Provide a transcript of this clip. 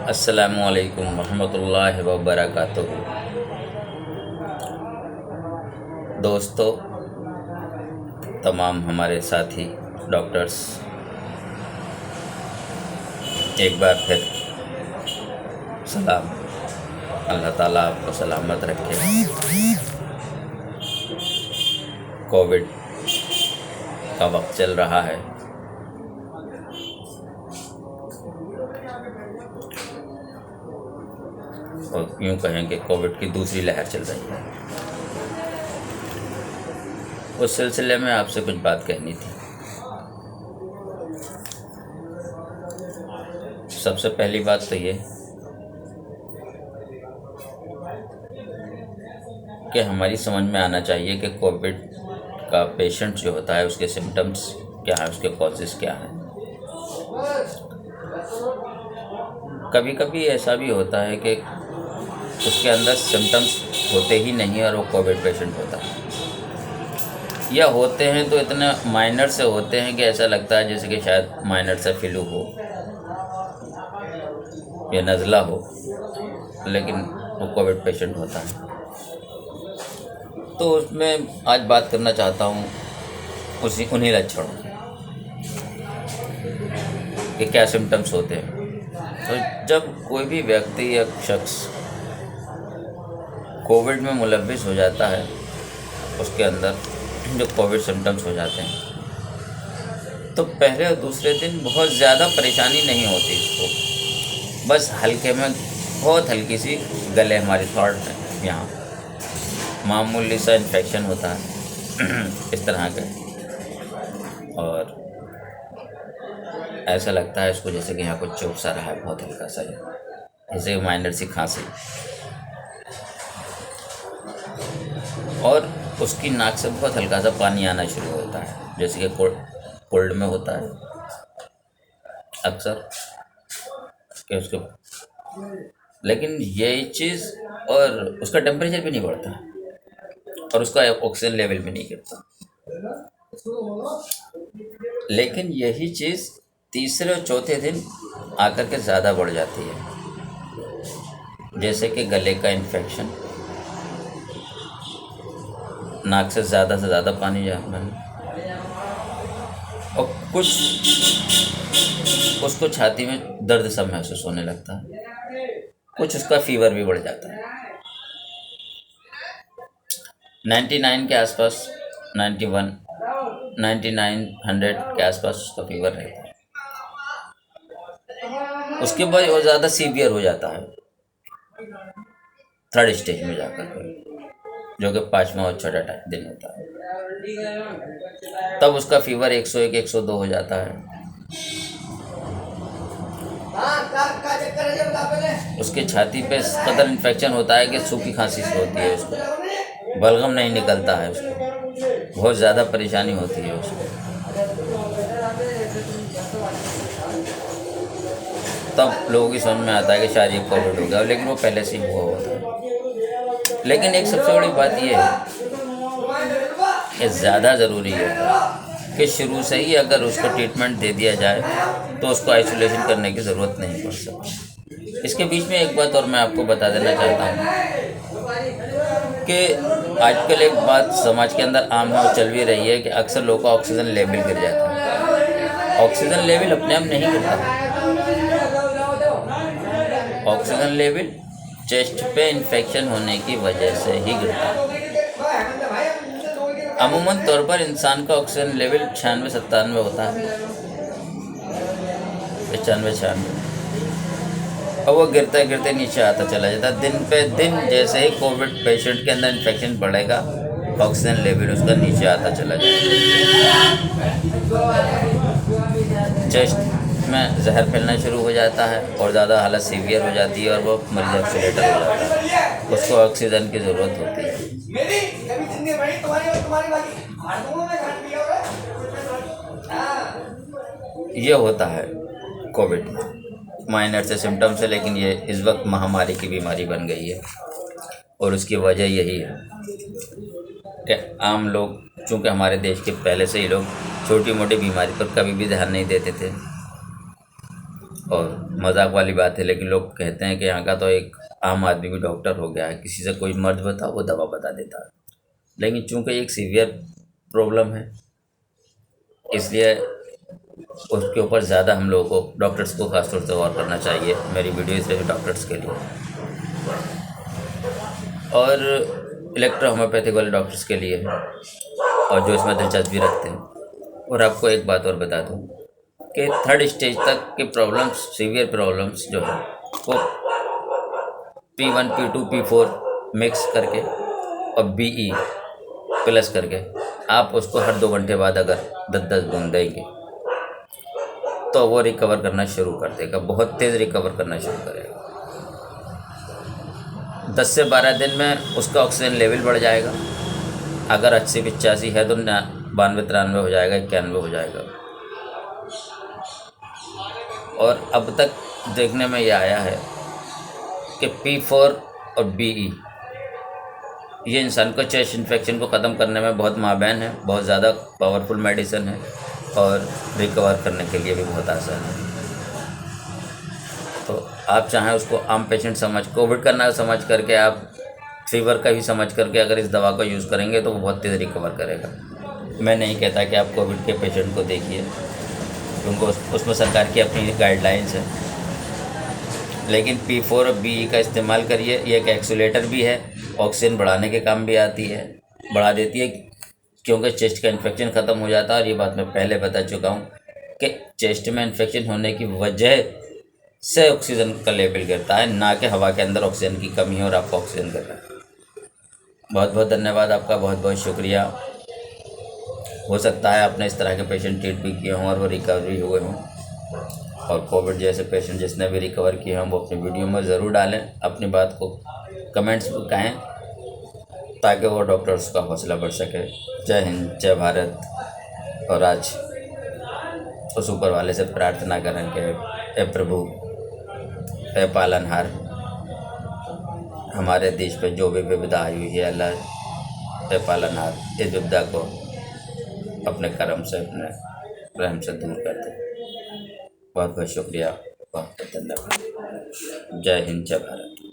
अस्सलामुअलैकुम रहमतुल्लाहि व बरकातुहू। दोस्तों, तमाम हमारे साथी डॉक्टर्स, एक बार फिर सलाम। अल्लाह ताला आपको सलामत रखे। कोविड का वक्त चल रहा है और यूँ कहें कि कोविड की दूसरी लहर चल रही है। उस सिलसिले में आपसे कुछ बात कहनी थी। सबसे पहली बात तो ये कि हमारी समझ में आना चाहिए कि कोविड का पेशेंट जो होता है उसके सिम्टम्स क्या है, उसके कॉजेज़ क्या हैं। कभी कभी ऐसा भी होता है कि उसके अंदर सिम्टम्स होते ही नहीं और वो कोविड पेशेंट होता है, या होते हैं तो इतने माइनर से होते हैं कि ऐसा लगता है जैसे कि शायद माइनर से फ्लू हो या नज़ला हो, लेकिन वो कोविड पेशेंट होता है। तो उसमें आज बात करना चाहता हूँ उन्हीं लक्षणों कि क्या सिम्टम्स होते हैं। तो जब कोई भी व्यक्ति या शख्स कोविड में मुलव्विस हो जाता है, उसके अंदर जो कोविड सिम्टम्स हो जाते हैं, तो पहले और दूसरे दिन बहुत ज़्यादा परेशानी नहीं होती इसको, बस हल्के में बहुत हल्की सी गले, हमारी थ्रोट में यहाँ मामूली सा इन्फेक्शन होता है इस तरह का, और ऐसा लगता है इसको जैसे कि यहाँ कुछ चुभ सा रहा है, बहुत हल्का सा, जैसे माइनर सी खांसी, और उसकी नाक से बहुत हल्का सा पानी आना शुरू होता है, जैसे कि कोल्ड में होता है अक्सर कि उसको, लेकिन यही चीज़, और उसका टेम्परेचर भी नहीं बढ़ता और उसका ऑक्सीजन लेवल भी नहीं गिरता। लेकिन यही चीज़ तीसरे और चौथे दिन आकर के ज़्यादा बढ़ जाती है, जैसे कि गले का इन्फेक्शन, नाक से ज़्यादा पानी जाना, और कुछ उसको छाती में दर्द सा महसूस होने लगता है, कुछ उसका फीवर भी बढ़ जाता है। 99 के आसपास, 91, 99, 100 के आसपास उसका फीवर रहता है। उसके बाद वो ज़्यादा सीवियर हो जाता है थर्ड स्टेज में जाकर के, जो कि 5वां और 6वां दिन होता है। तब उसका फीवर 101, 102 हो जाता है। उसके छाती पे इस कदर इन्फेक्शन होता है कि सूखी खांसी से होती है, उसको बलगम नहीं निकलता है, उसको बहुत ज़्यादा परेशानी होती है उसको। तब लोगों की समझ में आता है कि शायद ये कोविड हो गया, लेकिन वो पहले से ही हुआ होता है। लेकिन एक सबसे बड़ी बात ये है कि ज़्यादा ज़रूरी है कि शुरू से ही अगर उसको ट्रीटमेंट दे दिया जाए तो उसको आइसोलेशन करने की ज़रूरत नहीं पड़ सकती। इसके बीच में एक बात और मैं आपको बता देना चाहता हूँ कि आजकल एक बात समाज के अंदर आम है और चल भी रही है कि अक्सर लोगों का ऑक्सीजन लेवल गिर जाता है। ऑक्सीजन लेवल अपने आप नहीं गिरता, ऑक्सीजन लेवल चेस्ट पे इन्फेक्शन होने की वजह से ही गिरता है। अमूमन तौर पर इंसान का ऑक्सीजन लेवल 96-97 होता है, 95-96, और वो गिरते गिरते नीचे आता चला जाता है। दिन पे दिन जैसे ही कोविड पेशेंट के अंदर इन्फेक्शन बढ़ेगा, ऑक्सीजन लेवल उसका नीचे आता चला जाएगा। चेस्ट में जहर फैलना शुरू हो जाता है और ज़्यादा हालत सीवियर हो जाती है और वो मरीज ऑक्सीडेटर हो जाता है, उसको ऑक्सीजन की ज़रूरत होती है। ये होता है कोविड में माइनर से सिम्टम्स है, लेकिन ये इस वक्त महामारी की बीमारी बन गई है, और उसकी वजह यही है कि आम लोग, चूँकि हमारे देश के पहले से ही लोग छोटी मोटी बीमारी पर कभी भी ध्यान नहीं देते थे, और मजाक वाली बात है, लेकिन लोग कहते हैं कि यहाँ का तो एक आम आदमी भी डॉक्टर हो गया है, किसी से कोई मर्ज बताओ वो दवा बता देता है। लेकिन चूंकि एक सीवियर प्रॉब्लम है, इसलिए उसके ऊपर ज़्यादा हम लोगों को, डॉक्टर्स को खासतौर से गौर करना चाहिए। मेरी वीडियो सिर्फ डॉक्टर्स के लिए और इलेक्ट्रो होम्योपैथिक वाले डॉक्टर्स के लिए है, और जो इसमें दिलचस्पी रखते हैं। और आपको एक बात और बता दूं कि 3rd स्टेज तक के प्रॉब्लम्स, सीवियर प्रॉब्लम्स जो है वो P1 P2 P4 मिक्स करके और BE प्लस करके आप उसको हर 2 घंटे बाद अगर 10-10 बूंद देंगे तो वो रिकवर करना शुरू कर देगा, बहुत तेज़ रिकवर करना शुरू करेगा। 10 से 12 दिन में उसका ऑक्सीजन लेवल बढ़ जाएगा। अगर 80-85 है तो 92-93 हो जाएगा, 91 हो जाएगा। और अब तक देखने में ये आया है कि P4 और BE ये इंसान को चेस्ट इन्फेक्शन को ख़त्म करने में बहुत माबैन है, बहुत ज़्यादा पावरफुल मेडिसिन है और रिकवर करने के लिए भी बहुत आसान है। तो आप चाहें उसको आम पेशेंट समझ, कोविड का ना समझ करके, आप फीवर का भी समझ करके अगर इस दवा को यूज़ करेंगे तो वो बहुत तेज़ रिकवर करेगा। मैं नहीं कहता कि आप कोविड के पेशेंट को देखिए, क्योंकि उसमें सरकार की अपनी गाइडलाइंस है, लेकिन P4 और BE का इस्तेमाल करिए। ये एक एक्सीलेटर भी है, ऑक्सीजन बढ़ाने के काम भी आती है, बढ़ा देती है, क्योंकि चेस्ट का इन्फेक्शन ख़त्म हो जाता है। और ये बात मैं पहले बता चुका हूँ कि चेस्ट में इन्फेक्शन होने की वजह से ऑक्सीजन का लेवल गिरता है, ना कि हवा के अंदर ऑक्सीजन की कमी है और आपको ऑक्सीजन गिर रहा है। बहुत बहुत धन्यवाद आपका, बहुत बहुत शुक्रिया। हो सकता है आपने इस तरह के पेशेंट ट्रीट भी किए हों और वो रिकवर भी हुए हों, और कोविड जैसे पेशेंट जिसने भी रिकवर किए हों वो अपनी वीडियो में ज़रूर डालें, अपनी बात को कमेंट्स में कहें, ताकि वो डॉक्टर्स का हौसला बढ़ सके। जय हिंद, जय भारत। और आज उस ऊपर वाले से प्रार्थना करें कि हे प्रभु, हे पालनहार, हमारे देश पे जो भी विपदा आई हुई है, अल्लाह हे पालनहार इस विपदा को अपने करम से, अपने रहम से दूर कर दे। बहुत बहुत शुक्रिया, बहुत बहुत धन्यवाद। जय हिंद, जय भारत।